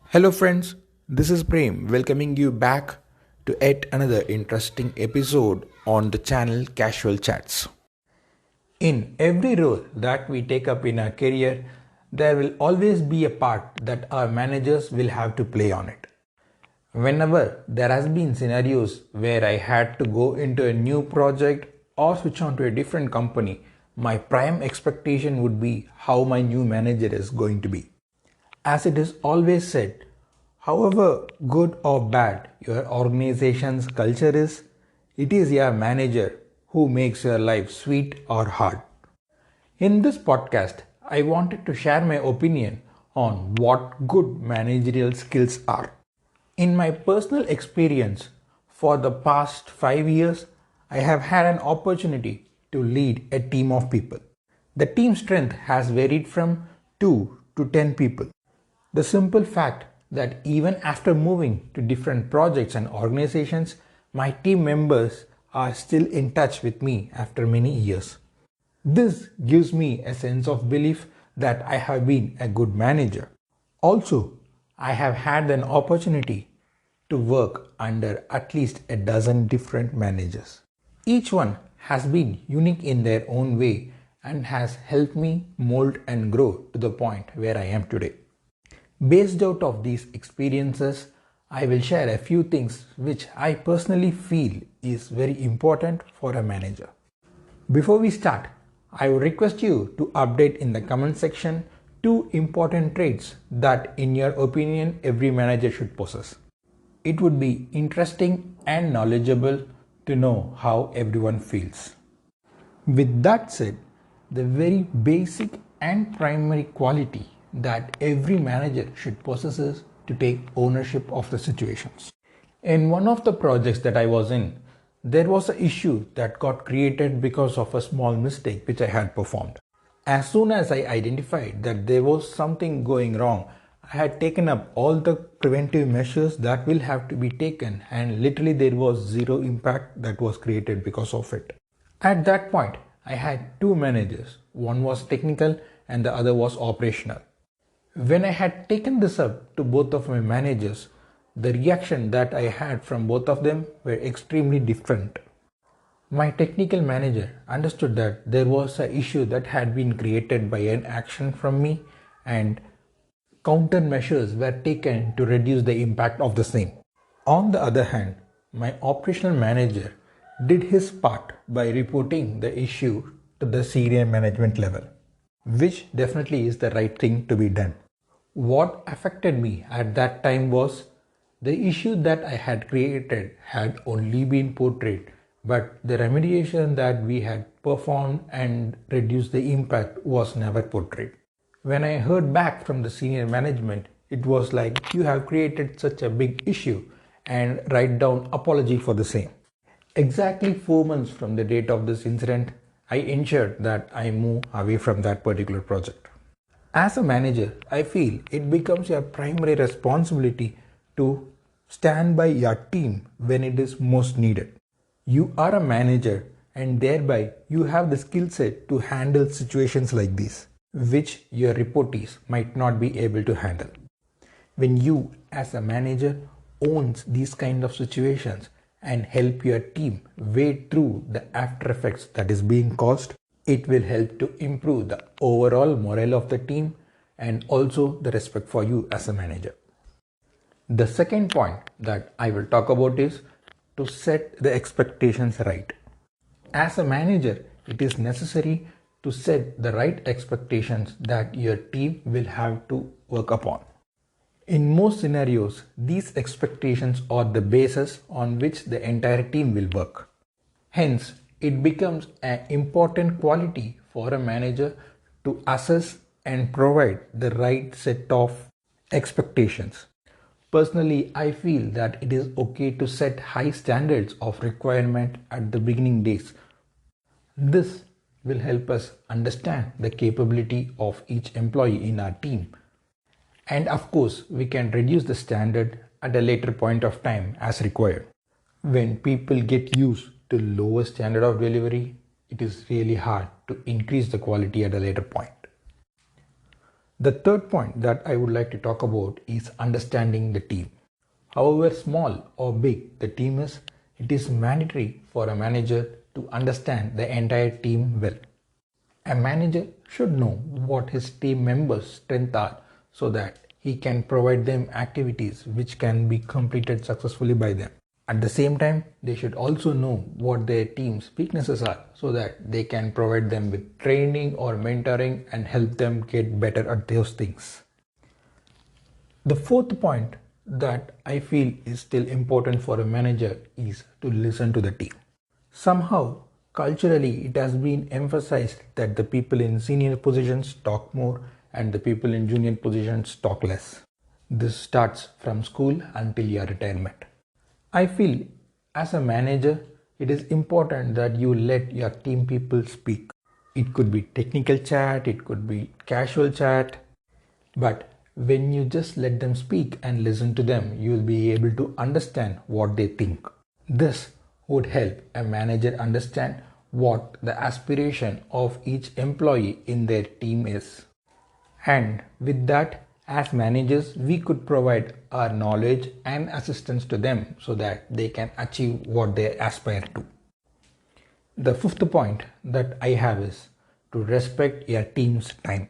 Hello, friends. This is Prem welcoming you back to yet another interesting episode on the channel Casual Chats. In every role that we take up in our career, there will always be a part that our managers will have to play on it. Whenever there has been scenarios where I had to go into a new project or switch on to a different company, my prime expectation would be how my new manager is going to be. As it is always said, however good or bad your organization's culture is, it is your manager who makes your life sweet or hard. In this podcast, I wanted to share my opinion on what good managerial skills are. In my personal experience, for the past 5 years, I have had an opportunity to lead a team of people. The team strength has varied from 2 to 10 people. The simple fact that even after moving to different projects and organizations, my team members are still in touch with me after many years. This gives me a sense of belief that I have been a good manager. Also, I have had an opportunity to work under at least a dozen different managers. Each one has been unique in their own way and has helped me mold and grow to the point where I am today. Based out of these experiences, I will share a few things which I personally feel is very important for a manager. Before we start, I would request you to update in the comment section two important traits that in your opinion every manager should possess. It would be interesting and knowledgeable to know how everyone feels. With that said, the very basic and primary quality that every manager should possess is to take ownership of the situations. In one of the projects that I was in, there was an issue that got created because of a small mistake which I had performed. As soon as I identified that there was something going wrong, I had taken up all the preventive measures that will have to be taken, and literally there was zero impact that was created because of it. At that point, I had two managers. One was technical and the other was operational. When I had taken this up to both of my managers, the reaction that I had from both of them were extremely different. My technical manager understood that there was an issue that had been created by an action from me, and countermeasures were taken to reduce the impact of the same. On the other hand, my operational manager did his part by reporting the issue to the senior management level, which definitely is the right thing to be done. What affected me at that time was the issue that I had created had only been portrayed, but the remediation that we had performed and reduced the impact was never portrayed. When I heard back from the senior management, it was like, you have created such a big issue and write down apology for the same. Exactly 4 months from the date of this incident, I ensured that I move away from that particular project. As a manager, I feel it becomes your primary responsibility to stand by your team when it is most needed. You are a manager and thereby you have the skill set to handle situations like this, which your reportees might not be able to handle. When you as a manager owns these kind of situations and help your team wade through the after effects that is being caused, it will help to improve the overall morale of the team and also the respect for you as a manager. The second point that I will talk about is to set the expectations right. As a manager, it is necessary to set the right expectations that your team will have to work upon. In most scenarios, these expectations are the basis on which the entire team will work. Hence, it becomes an important quality for a manager to assess and provide the right set of expectations. Personally, I feel that it is okay to set high standards of requirement at the beginning days. This will help us understand the capability of each employee in our team. And of course, we can reduce the standard at a later point of time as required. When people get used to lower standard of delivery, it is really hard to increase the quality at a later point. The third point that I would like to talk about is understanding the team. However small or big the team is, it is mandatory for a manager to understand the entire team well. A manager should know what his team members' strengths are so that he can provide them activities which can be completed successfully by them. At the same time, they should also know what their team's weaknesses are so that they can provide them with training or mentoring and help them get better at those things. The fourth point that I feel is still important for a manager is to listen to the team. Somehow, culturally, it has been emphasized that the people in senior positions talk more and the people in junior positions talk less. This starts from school until your retirement. I feel as a manager, it is important that you let your team people speak. It could be technical chat, it could be casual chat, but when you just let them speak and listen to them, you will be able to understand what they think. This would help a manager understand what the aspiration of each employee in their team is. And with that, as managers, we could provide our knowledge and assistance to them so that they can achieve what they aspire to. The fifth point that I have is to respect your team's time.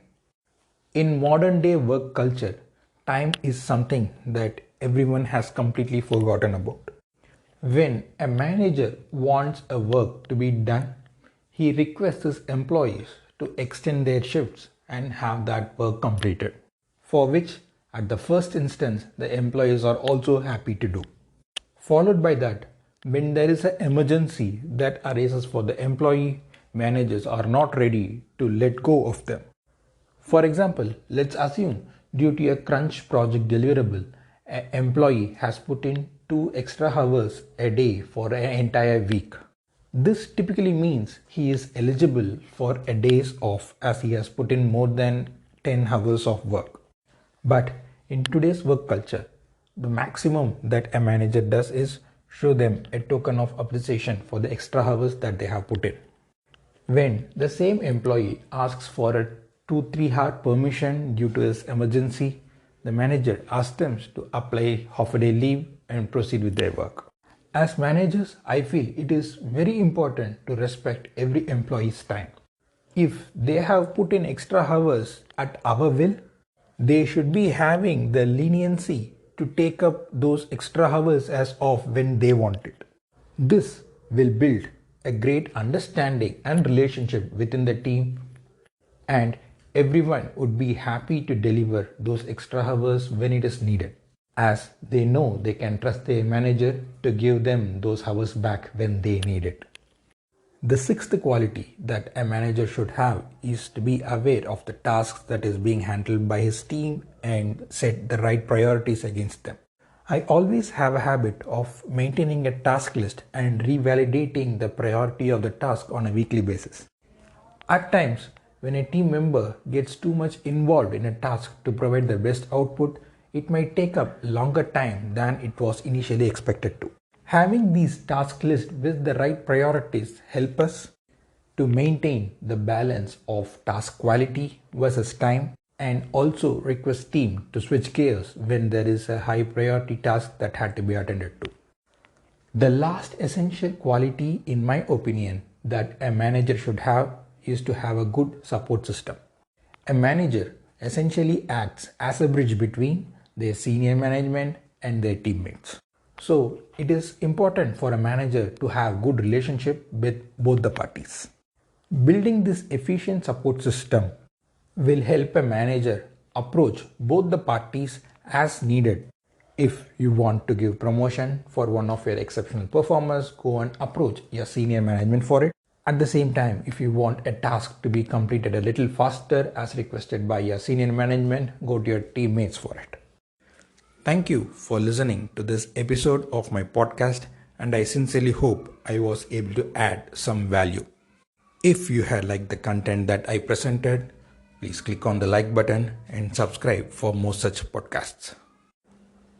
In modern day work culture, time is something that everyone has completely forgotten about. When a manager wants a work to be done, he requests his employees to extend their shifts and have that work completed, for which at the first instance the employees are also happy to do. Followed by that, when there is an emergency that arises for the employee, managers are not ready to let go of them. For example, let's assume due to a crunch project deliverable, an employee has put in 2 extra hours a day for an entire week. This typically means he is eligible for a day's off as he has put in more than 10 hours of work. But in today's work culture, the maximum that a manager does is show them a token of appreciation for the extra hours that they have put in. When the same employee asks for a 2-3 hour permission due to his emergency, the manager asks them to apply half a day leave and proceed with their work. As managers, I feel it is very important to respect every employee's time. If they have put in extra hours at our will, they should be having the leniency to take up those extra hours as of when they want it. This will build a great understanding and relationship within the team, and everyone would be happy to deliver those extra hours when it is needed, as they know they can trust their manager to give them those hours back when they need it. The sixth quality that a manager should have is to be aware of the tasks that is being handled by his team and set the right priorities against them. I always have a habit of maintaining a task list and revalidating the priority of the task on a weekly basis. At times, when a team member gets too much involved in a task to provide the best output, it might take up longer time than it was initially expected to. Having these task lists with the right priorities help us to maintain the balance of task quality versus time, and also request team to switch gears when there is a high priority task that had to be attended to. The last essential quality, in my opinion, that a manager should have is to have a good support system. A manager essentially acts as a bridge between their senior management and their teammates. So it is important for a manager to have good relationship with both the parties. Building this efficient support system will help a manager approach both the parties as needed. If you want to give promotion for one of your exceptional performers, go and approach your senior management for it. At the same time, if you want a task to be completed a little faster as requested by your senior management, go to your teammates for it. Thank you for listening to this episode of my podcast, and I sincerely hope I was able to add some value. If you had liked the content that I presented, please click on the like button and subscribe for more such podcasts.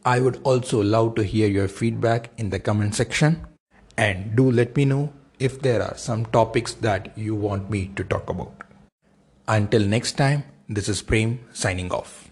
I would also love to hear your feedback in the comment section, and do let me know if there are some topics that you want me to talk about. Until next time, This is Prem signing off.